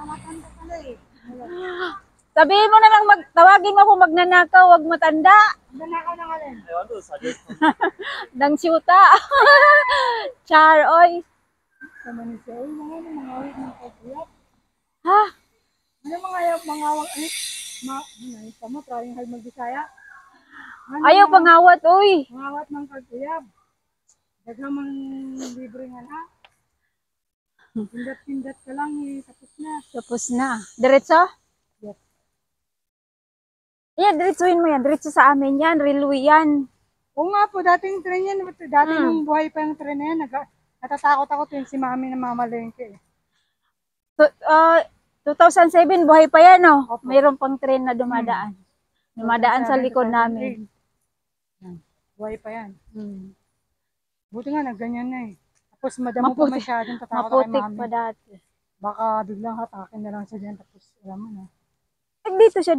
Matanda pala eh. Sabihin mo na lang, tawagin mo ako magnanakaw, wag matanda. Nanakaw ng alin. Dang syuta. Char, oy. Naman ni siya. Uy, mga awit ng kaguyap. Ha? Ano mga awak, tama, trying hard mag-Bisaya. Ayaw pangawat, uy. Mga awat ng kaguyap. Dagamang libre nga na. Pindat-pindat ka lang eh, tapos na. Tapos na. Diretso? Yes. Yan, diretsuhin mo yan. Diretso sa amin yan. Railway yan. Oo nga po, dating tren yan. Dati nung buhay pa yung tren na yan, natatakot ako tuwing si mami na mamalengke. 2007, buhay pa yan, oh. Opo. Mayroon pang train na dumadaan. Dumadaan sa likod namin. Buhay pa yan. Hmm. Buti nga, nagganyan na eh. Tapos madamo pa masyadong tatakot kay Maputik mami. pa dati. Baka biglang hatakin na lang siya dyan. Tapos alam mo na. Dito siya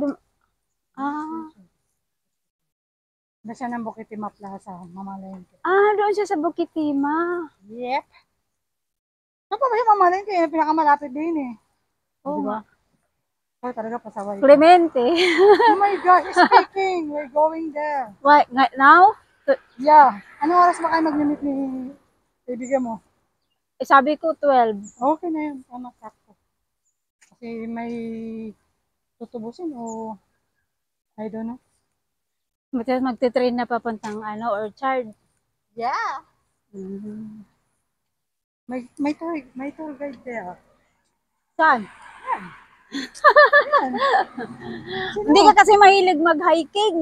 Na siya ng Bukit-Timah Plaza, mamalengke. doon siya sa Bukit-Timah. Yep. Saan pa ba yung mamalengke? Yung pinakamalapit din eh. Oo diba? Oh, talaga pasaway. Clemente. Oh my God, speaking. We're going there. Why? Now? Yeah. Anong oras ba kayo mag-limit ni kaibigan mo? Sabi ko 12. Okay na yun. Tama, sakto. Kasi may tutubusin o I don't know. Magte-train na papuntang Orchard. Yeah. Mm-hmm. May tour guide there. Saan? Yan. Hindi ka kasi mahilig mag-hiking.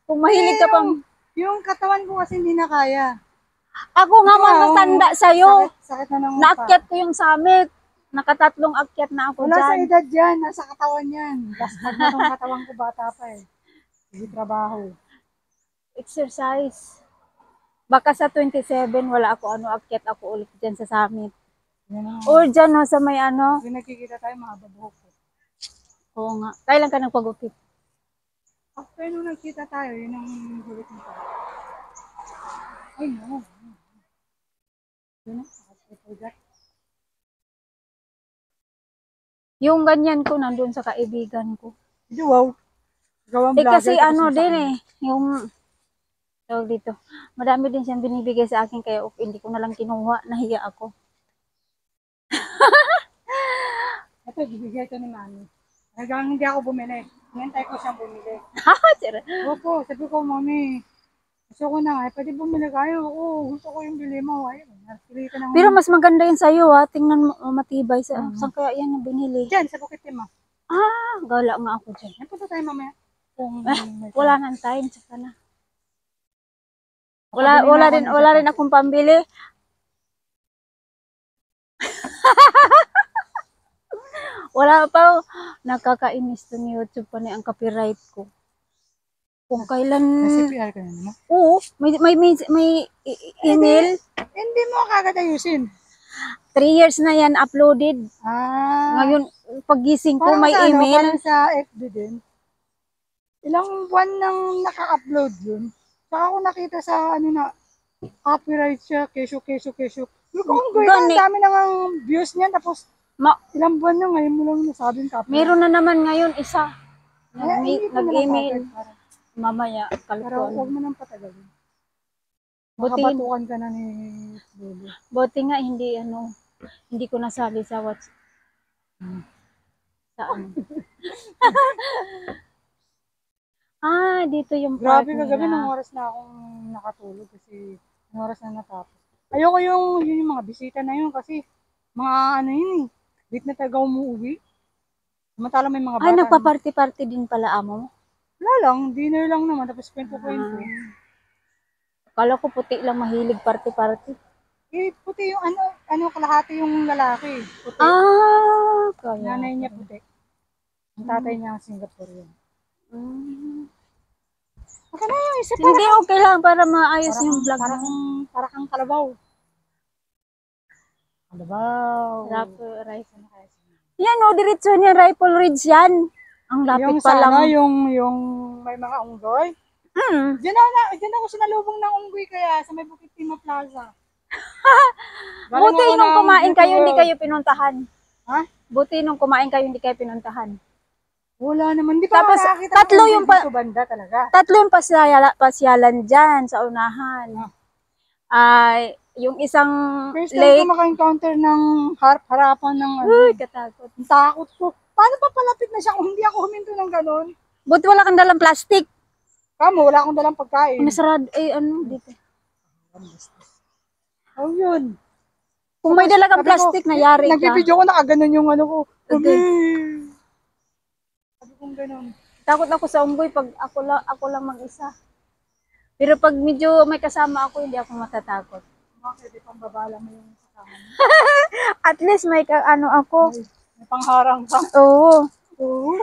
Kung mahilig ka pang... Yung katawan ko kasi hindi na kaya. Ako nga matatanda sa'yo. Sakit na ng Naakyat ko yung summit. Nakatatlong akyat na ako wala dyan. sa edad yan. Nasa katawan yan. Lasag na tong katawan ko bata pa eh. Hindi trabaho. Exercise. Baka sa 27, wala ako akyat ako ulit dyan sa summit. Or dyan sa may Yung nakikita tayo, mahaba buhok ko. Oo nga. Kailan ka nagpagupit? After nung nagkita tayo, yun ang gulit mo tayo. Ay, no. Yun ang Yung ganyan ko nandun sa kaibigan ko. wow. Kasi din yung tawag dito. Madami din siyang binibigay sa akin kaya hindi ko na lang kinuha. Nahiya ako. Ito, bibigay ko ni mami. Hanggang hindi ako bumili. Hintay ko siyang bumili. Opo, sabi ko, mami, gusto ko na nga, pwede bumili kayo. Oo, gusto ko yung bili mo. Ayun, pero mas maganda yun sa'yo ha. Tingnan mo, matibay. Saan kaya yan yung binili? Diyan, sa Bukit-Timah. Gala nga ako dyan. Punta tayo mamaya. Wala nang time. Saka na. Wala rin akong pambili. Wala pa. Nakakainis to ni YouTube pa ang copyright ko. Kung kailan... CPR ka na naman? Oo. May email. Hindi mo kagad ayusin. 3 years na yan uploaded. Ngayon, pagising ko, may email. Parang sa FB din. Ilang buwan nang naka-upload yun. Saka ako nakita sa copyright siya, kesyo. Look, ang dami nang views niyan, tapos ilang buwan na ngayon mo lang nasabing copyright. Meron na naman ngayon isa. Nag-email. Mamaya, pero huwag mo nang patagalin. Makabatukan ka na ni Lulu. Buti nga hindi ko nasabi sa WhatsApp. Saan? Dito yung grabe kagabi ng oras na akong nakatulog kasi ng oras na natapos. Ayoko yung mga bisita na yun kasi mga yun eh. Bit na taga umuwi. Samantala may mga bata. Nagpa-party-party din pala amo mo? Wala lang, dinner lang naman tapos kwento-kwento. Kala ko puti lang mahilig party-party. Puti yung kalahati yung lalaki. Puti. Kaya. Nanay niya puti. Ang tatay niya Singaporean. Okay na yung isa para. Hindi, okay lang para maayos yung vlog. Para kang kalabaw. Yan diretso niya, Rifle Ridge yan. Ang lapit pa lang. Yung may mga unggoy. Diyan ako sinalubong ng unggoy kaya sa may Bukit-Timah Plaza. Buti nung kumain kayo, hindi kayo pinuntahan. Ha? Buti nung kumain kayo, hindi kayo pinuntahan. Wala naman. Di pa Tapos, ako nakakita tatlo ng yung unggoy dito banda talaga. Tatlo yung pasyalan dyan sa unahan. Ay, yung isang First time ko lake. maka-encounter ng harapan ng ano. Uy, katakot. Ang takot ko. Paano pa palapit na siya kung hindi ako huminto ng ganon? Buti wala kang dalang plastic. Kamo, wala akong dalang pagkain. Nasarado, ano, dito. Oh, yun. Kung may dala kang Sabi ko, plastic, nayari ka. Nagpipidyo ko, nakaganon yung ano ko. Okay. Sabi kong ganon. Takot ako sa unggoy pag ako lang mag-isa. Pero pag medyo may kasama ako, hindi ako matatakot. Bakit? Di pang babala mo yung kasama mo. At least may ano ako. Ay, may pangharang ka. Oo. Oo.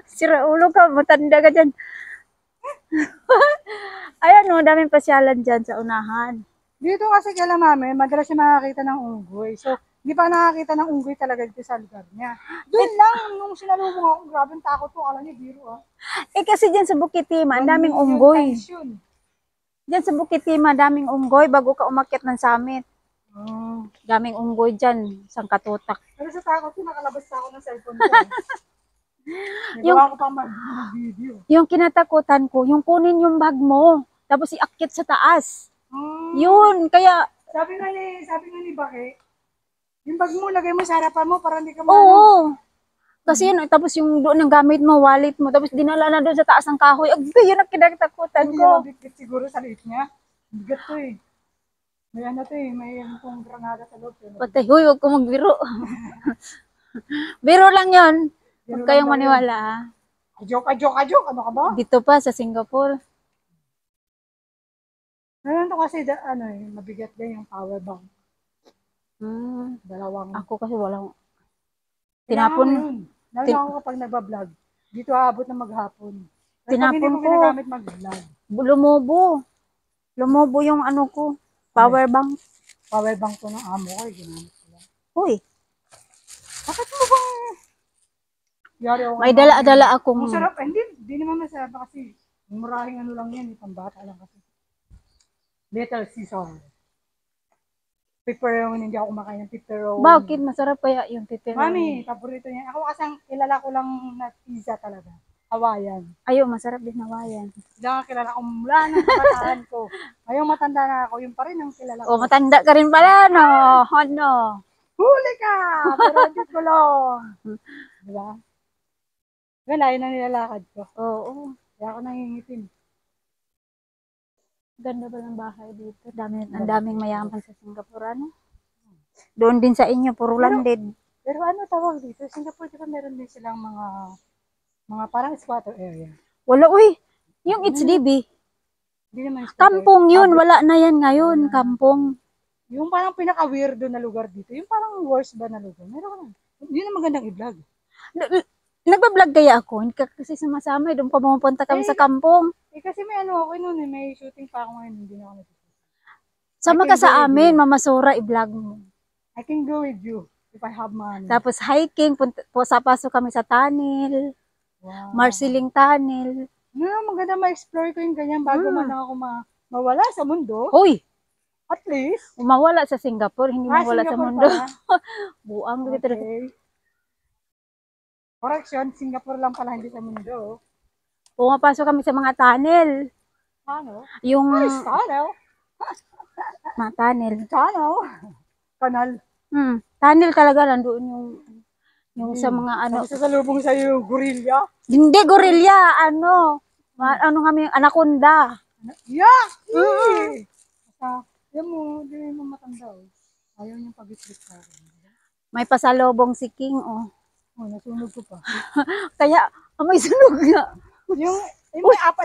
Sira ulo ka, matanda ka dyan. Ayan o, daming pasyalan dyan sa unahan. Dito kasi kala mami, madalas siya makakita ng unggoy. So, hindi pa nakakita ng unggoy talaga dito sa lugar niya. Doon lang, nung sinalubong ako, grabe ang takot ko. Alam niya, biro ah. Kasi dyan sa Bukit-Tima, ang daming unggoy. Dyan sa Bukit-Tima, daming unggoy bago ka umakyat ng summit. Daming unggoy dyan, sang katutak. Pero sa takot ko, nakalabas ako ng cellphone ko. Nagawa ko pang mag-video. Yung kinatakutan ko, yung kunin yung bag mo, tapos iakyat sa taas. Yun, kaya... Sabi nga ni Bake, yung bag mo, lagay mo sa harapan mo para hindi ka Oo. Kasi yun, tapos yung doon ang gamit mo, wallet mo, tapos dinala na doon sa taas ng kahoy. Agbe, yun ang kinatakutan Hindi ko. yung bigit siguro sa liit niya. Bigat to eh. May ano to eh, may pong granada sa loob. Patay, huy, huwag ko magbiro. Biro lang yun. Huwag kayong maniwala ha. Joke. Ano ka ba? Dito pa sa Singapore. Ngayon to kasi, mabigat din yung power bank. Dalawang. Ako kasi walang... Tinapon. Tinapon. Lalo ako kapag nagbablog. Dito aabot na maghapon. Pero Tinapon pag hindi mo ko. ginagamit mag-vlog. Lumobo yung ano ko. Power bank. Power bank ko ng amo ko. Ginamit ko lang. Uy. Bakit mo bang... Yari ako. May dala-dala akong... Masarap. Hindi naman masarap kasi murahing ano lang yan. Pambata lang kasi. Little Caesar. Pepperoni, hindi ako kumakain ng pepperoni. Bakit? Masarap kaya yung pepperoni. Mami, paborito niya. Ako kasi kilala ko lang na pizza talaga. Hawaiian. Ayo, masarap din Hawaiian. Hindi ako kilala ko mula ng kabataan ko. Ngayong matanda na ako, yung pa rin ang kilala ko. Oh, matanda ka rin pala, no? Ano? Huli ka! Pero hindi ko lang. Diba? Wala, yun ang nilalakad ko. Oo. Kaya ako nangingitim. Ganda ba ng bahay dito? Ang daming mayaman sa Singapore, ano? Doon din sa inyo, puro landed. Pero ano tawag dito? Singapore, di ba meron din silang mga parang squatter area? Wala, uy! Yung HDB. Hindi naman squatter. Kampong yun, wala na yan ngayon, kampong. Yung parang pinaka-weirdo na lugar dito, yung parang worst ba na lugar? Meron ka. Yun ang magandang i-vlog. Nagbablog kaya ako, hindi ka kasi sumasama, doon pa pumunta kami sa kampong. Kasi may ano ako noon, may shooting pa ako ngayon, hindi na ako nagsusunod. Sama ka sa amin, Mamasura, i-vlog mo. I can go with you if I have money. Tapos hiking, pasok kami sa tunnel, Marsiling tunnel. Maganda ma-explore ko yung ganyan bago man ako mawala sa mundo. Hoy! At least. Mawala sa Singapore, hindi mawala sa mundo. Buang dito. Okay. Correction, Singapore lang pala, hindi sa mundo. Pumapasok kami sa mga tunnel. Ano? Yung... What is tunnel? Mga tunnel. Tunnel? Kanal. Tunnel talaga, nandoon yung sa mga ano. Sabi sa lubong sa'yo, gorilla? Hindi gorilla, ano kami, anaconda. Yeah! Yan mo, hindi mo matanda. Ayaw niyang pag-isip sa akin. May pasalubong si King, oh. Oh, nasunog ko pa. Kaya, may sunog nga. Yung may apat